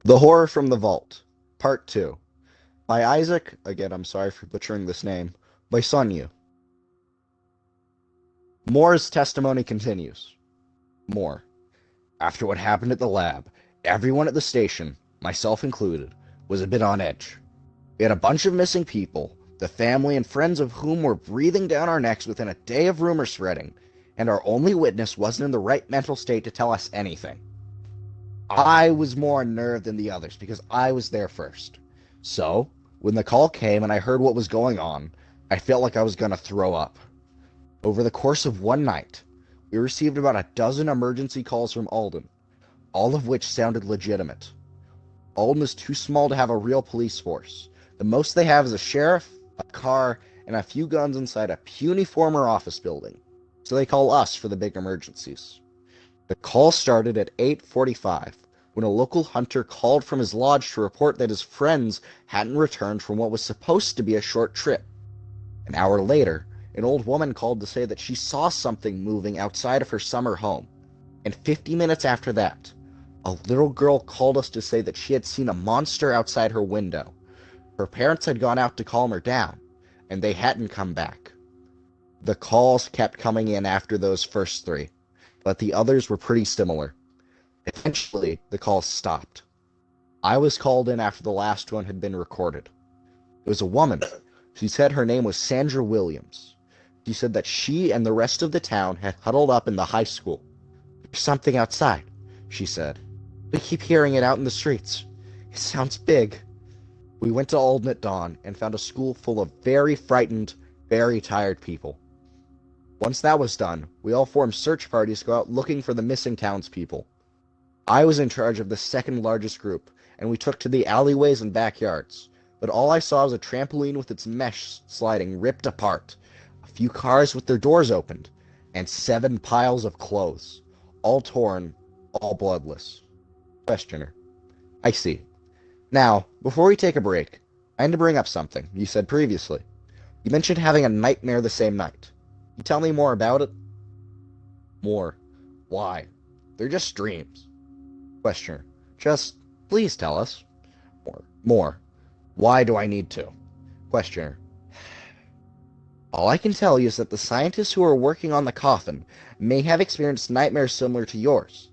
The Horror from the Vault, Part 2, by Isaac, again, I'm sorry for butchering this name, Boissnneau. Moore's testimony continues. Moore. After what happened at the lab, everyone at the station, myself included, was a bit on edge. We had a bunch of missing people, the family and friends of whom were breathing down our necks within a day of rumor spreading, and our only witness wasn't in the right mental state to tell us anything. I was more unnerved than the others because I was there first. So, when the call came and I heard what was going on, I felt like I was going to throw up. Over the course of one night, we received about a dozen emergency calls from Alden, all of which sounded legitimate. Alden is too small to have a real police force. The most they have is a sheriff, a car, and a few guns inside a puny former office building. So they call us for the big emergencies. The call started at 8:45 when a local hunter called from his lodge to report that his friends hadn't returned from what was supposed to be a short trip. An hour later, an old woman called to say that she saw something moving outside of her summer home. And 50 minutes after that, a little girl called us to say that she had seen a monster outside her window. Her parents had gone out to calm her down, and they hadn't come back. The calls kept coming in after those first three, but the others were pretty similar. Eventually, the calls stopped. I was called in after the last one had been recorded. It was a woman. She said her name was Sandra Williams. She said that she and the rest of the town had huddled up in the high school. There's something outside, she said. We keep hearing it out in the streets. It sounds big. We went to Alden at dawn and found a school full of very frightened, very tired people. Once that was done, we all formed search parties to go out looking for the missing townspeople. I was in charge of the second largest group, and we took to the alleyways and backyards. But all I saw was a trampoline with its mesh sliding ripped apart, a few cars with their doors opened, and 7 piles of clothes, all torn, all bloodless. Questioner. I see. Now, before we take a break, I need to bring up something you said previously. You mentioned having a nightmare the same night. Can you tell me more about it? More. Why? They're just dreams. Questioner. Just, please tell us. More. More. Why do I need to? Questioner. All I can tell you is that the scientists who are working on the coffin may have experienced nightmares similar to yours.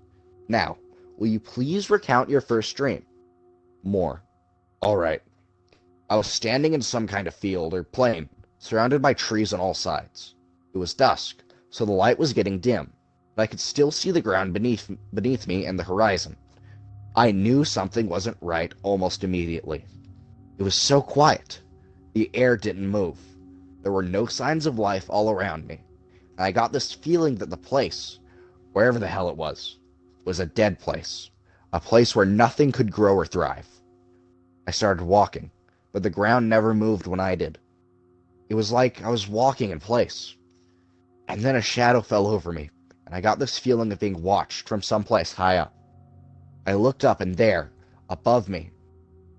Now, will you please recount your first dream? More. All right. I was standing in some kind of field or plain, surrounded by trees on all sides. It was dusk, so the light was getting dim, but I could still see the ground beneath me and the horizon. I knew something wasn't right almost immediately. It was so quiet. The air didn't move. There were no signs of life all around me, and I got this feeling that the place, wherever the hell it was a dead place, a place where nothing could grow or thrive. I started walking, but the ground never moved when I did. It was like I was walking in place. And then a shadow fell over me, and I got this feeling of being watched from someplace high up. I looked up, and there, above me,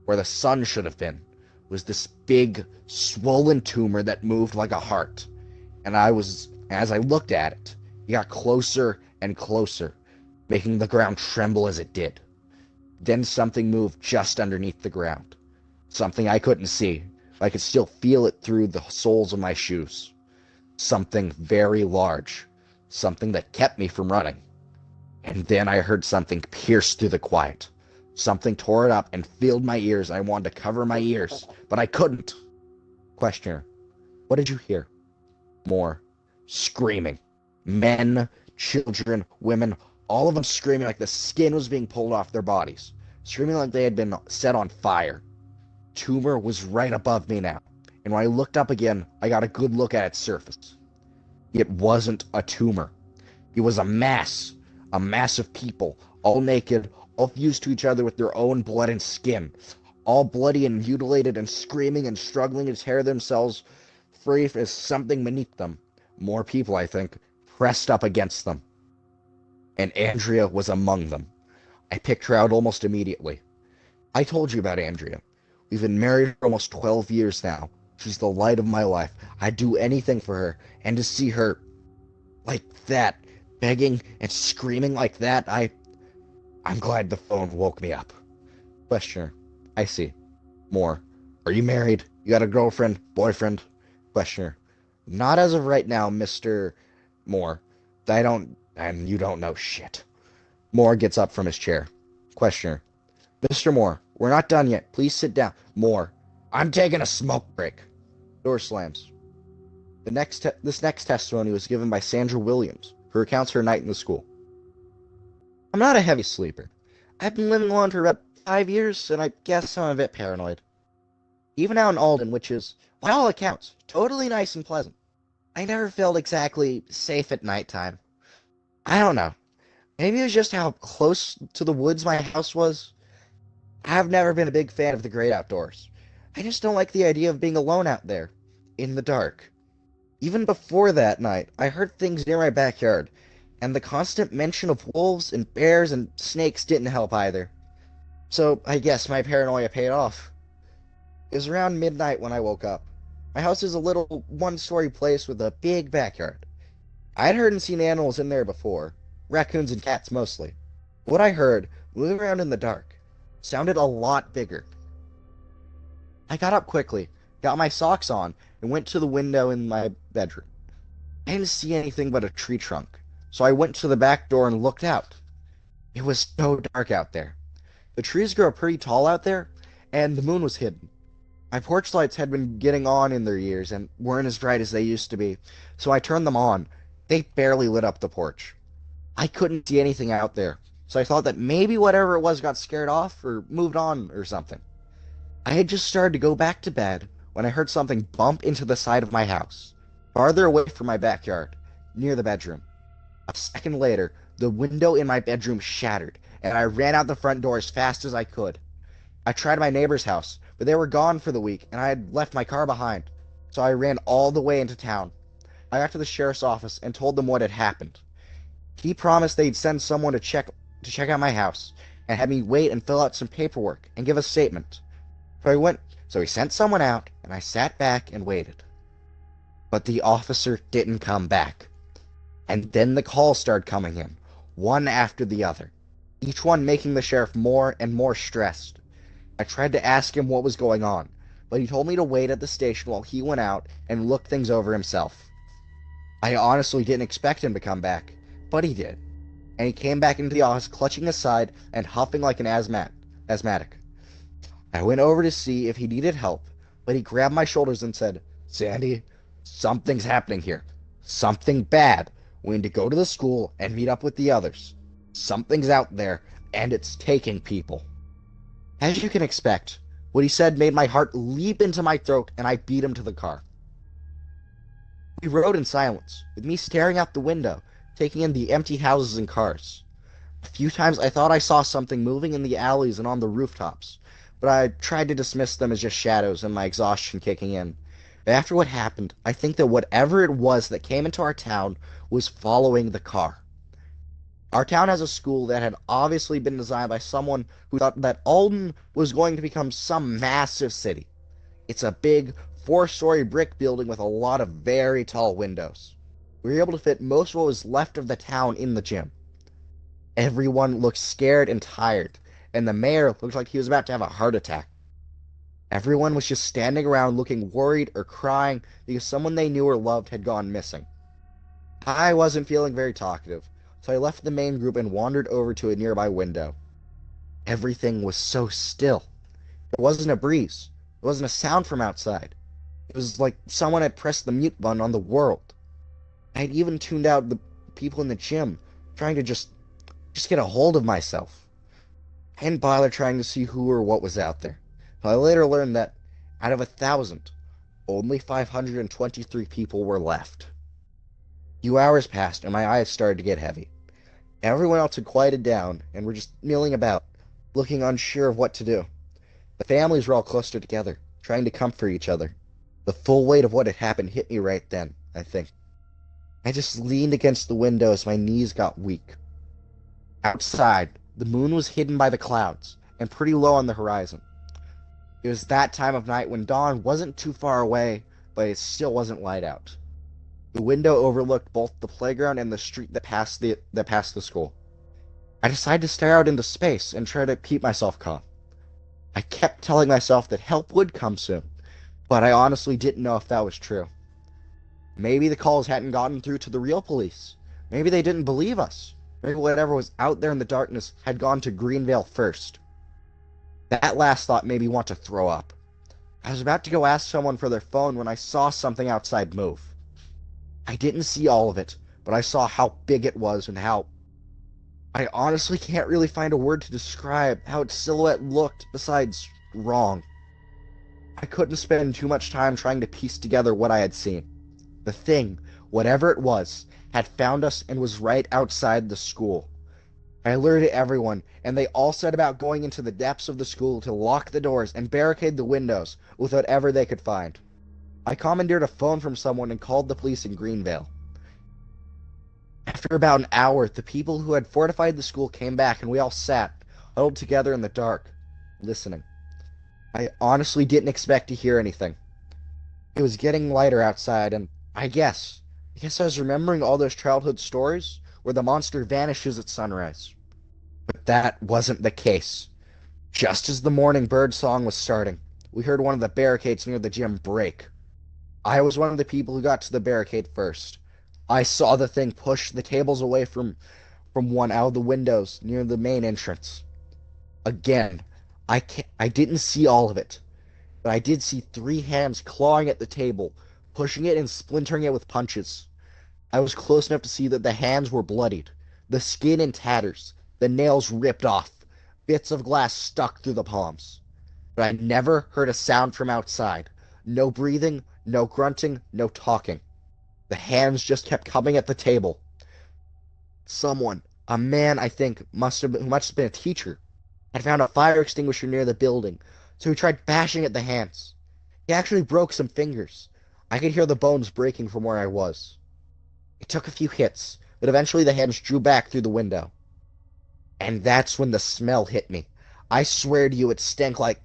where the sun should have been, was this big, swollen tumor that moved like a heart. And as I looked at it, it got closer and closer, making the ground tremble as it did. Then something moved just underneath the ground. Something I couldn't see, but I could still feel it through the soles of my shoes. Something very large. Something that kept me from running. And then I heard something pierce through the quiet. Something tore it up and filled my ears. I wanted to cover my ears, but I couldn't. Questioner. What did you hear? More. Screaming. Men, children, women, all of them screaming like the skin was being pulled off their bodies. Screaming like they had been set on fire. Tumor was right above me now, and when I looked up again, I got a good look at its surface. It wasn't a tumor. It was a mass of people, all naked, all fused to each other with their own blood and skin, all bloody and mutilated and screaming and struggling to tear themselves free as something beneath them. More people, I think, pressed up against them. And Andrea was among them. I picked her out almost immediately. I told you about Andrea. We've been married for almost 12 years now. She's the light of my life. I'd do anything for her, and to see her like that, begging and screaming like that, I'm glad the phone woke me up. Questioner. I see. More. Are you married? You got a girlfriend? Boyfriend? Questioner. Not as of right now, Mr. Moore. And you don't know shit. Moore gets up from his chair. Questioner. Mr. Moore, we're not done yet. Please sit down. Moore. I'm taking a smoke break. Door slams. This next testimony was given by Sandra Williams, who recounts her night in the school. I'm not a heavy sleeper. I've been living alone for about 5 years, and I guess I'm a bit paranoid. Even out in Alden, which is, by all accounts, totally nice and pleasant, I never felt exactly safe at nighttime. I don't know. Maybe it was just how close to the woods my house was. I've never been a big fan of the great outdoors. I just don't like the idea of being alone out there, in the dark. Even before that night, I heard things near my backyard, and the constant mention of wolves and bears and snakes didn't help either. So I guess my paranoia paid off. It was around midnight when I woke up. My house is a little one-story place with a big backyard. I'd heard and seen animals in there before, raccoons and cats mostly. What I heard, moving around in the dark, sounded a lot bigger. I got up quickly, got my socks on, and went to the window in my bedroom. I didn't see anything but a tree trunk, so I went to the back door and looked out. It was so dark out there. The trees grow pretty tall out there, and the moon was hidden. My porch lights had been getting on in their years and weren't as bright as they used to be, so I turned them on. They barely lit up the porch. I couldn't see anything out there, so I thought that maybe whatever it was got scared off or moved on or something. I had just started to go back to bed when I heard something bump into the side of my house, farther away from my backyard, near the bedroom. A second later, the window in my bedroom shattered, and I ran out the front door as fast as I could. I tried my neighbor's house, but they were gone for the week, and I had left my car behind, so I ran all the way into town. I got to the sheriff's office and told them what had happened. He promised they'd send someone to check out my house, and had me wait and fill out some paperwork and give a statement. So he sent someone out, and I sat back and waited. But the officer didn't come back. And then the calls started coming in, one after the other, each one making the sheriff more and more stressed. I tried to ask him what was going on, but he told me to wait at the station while he went out and looked things over himself. I honestly didn't expect him to come back, but he did. And he came back into the office clutching his side and huffing like an asthmatic. I went over to see if he needed help, but he grabbed my shoulders and said, "Sandy, something's happening here. Something bad. We need to go to the school and meet up with the others. Something's out there, and it's taking people." As you can expect, what he said made my heart leap into my throat, and I beat him to the car. We rode in silence, with me staring out the window, taking in the empty houses and cars. A few times I thought I saw something moving in the alleys and on the rooftops, but I tried to dismiss them as just shadows and my exhaustion kicking in. But after what happened, I think that whatever it was that came into our town was following the car. Our town has a school that had obviously been designed by someone who thought that Alden was going to become some massive city. It's a big, 4-story brick building with a lot of very tall windows. We were able to fit most of what was left of the town in the gym. Everyone looked scared and tired, and the mayor looked like he was about to have a heart attack. Everyone was just standing around looking worried or crying because someone they knew or loved had gone missing. I wasn't feeling very talkative, so I left the main group and wandered over to a nearby window. Everything was so still. There wasn't a breeze. There wasn't a sound from outside. It was like someone had pressed the mute button on the world. I had even tuned out the people in the gym, trying to just get a hold of myself. I didn't bother trying to see who or what was out there. But I later learned that out of 1,000, only 523 people were left. A few hours passed, and my eyes started to get heavy. Everyone else had quieted down, and were just milling about, looking unsure of what to do. The families were all clustered together, trying to comfort each other. The full weight of what had happened hit me right then, I think. I just leaned against the window as my knees got weak. Outside, the moon was hidden by the clouds, and pretty low on the horizon. It was that time of night when dawn wasn't too far away, but it still wasn't light out. The window overlooked both the playground and the street that passed the school. I decided to stare out into space and try to keep myself calm. I kept telling myself that help would come soon, but I honestly didn't know if that was true. Maybe the calls hadn't gotten through to the real police. Maybe they didn't believe us. Maybe whatever was out there in the darkness had gone to Greenvale first. That last thought made me want to throw up. I was about to go ask someone for their phone when I saw something outside move. I didn't see all of it, but I saw how big it was and how... I honestly can't really find a word to describe how its silhouette looked besides wrong. I couldn't spend too much time trying to piece together what I had seen. The thing, whatever it was, had found us and was right outside the school. I alerted everyone, and they all set about going into the depths of the school to lock the doors and barricade the windows with whatever they could find. I commandeered a phone from someone and called the police in Greenvale. After about an hour, the people who had fortified the school came back and we all sat, huddled together in the dark, listening. I honestly didn't expect to hear anything. It was getting lighter outside, and I guess I was remembering all those childhood stories where the monster vanishes at sunrise. But that wasn't the case. Just as the morning bird song was starting, we heard one of the barricades near the gym break. I was one of the people who got to the barricade first. I saw the thing push the tables away from one out of the windows near the main entrance. Again, I didn't see all of it, but I did see 3 hands clawing at the table, pushing it and splintering it with punches. I was close enough to see that the hands were bloodied, the skin in tatters, the nails ripped off, bits of glass stuck through the palms. But I never heard a sound from outside. No breathing, no grunting, no talking. The hands just kept coming at the table. Someone, a man I think who must have been a teacher, had found a fire extinguisher near the building, so he tried bashing at the hands. He actually broke some fingers. I could hear the bones breaking from where I was. It took a few hits, but eventually the hands drew back through the window. And that's when the smell hit me. I swear to you, it stank like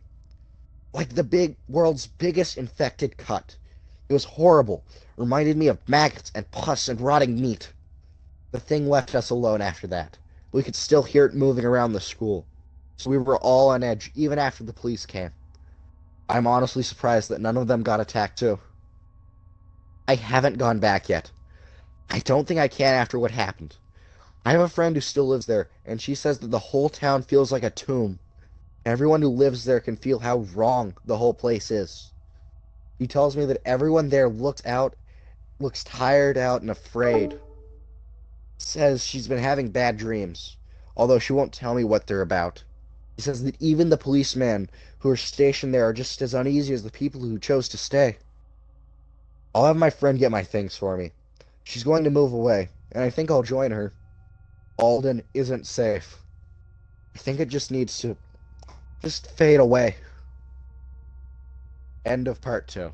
the world's biggest infected cut. It was horrible. It reminded me of maggots and pus and rotting meat. The thing left us alone after that. We could still hear it moving around the school. So we were all on edge even after the police came. I'm honestly surprised that none of them got attacked too. I haven't gone back yet. I don't think I can after what happened. I have a friend who still lives there, and she says that the whole town feels like a tomb. Everyone who lives there can feel how wrong the whole place is. She tells me that everyone there looks tired out and afraid. Says she's been having bad dreams, although she won't tell me what they're about. She says that even the policemen who are stationed there are just as uneasy as the people who chose to stay. I'll have my friend get my things for me. She's going to move away, and I think I'll join her. Alden isn't safe. I think it just needs to fade away. End of part 2.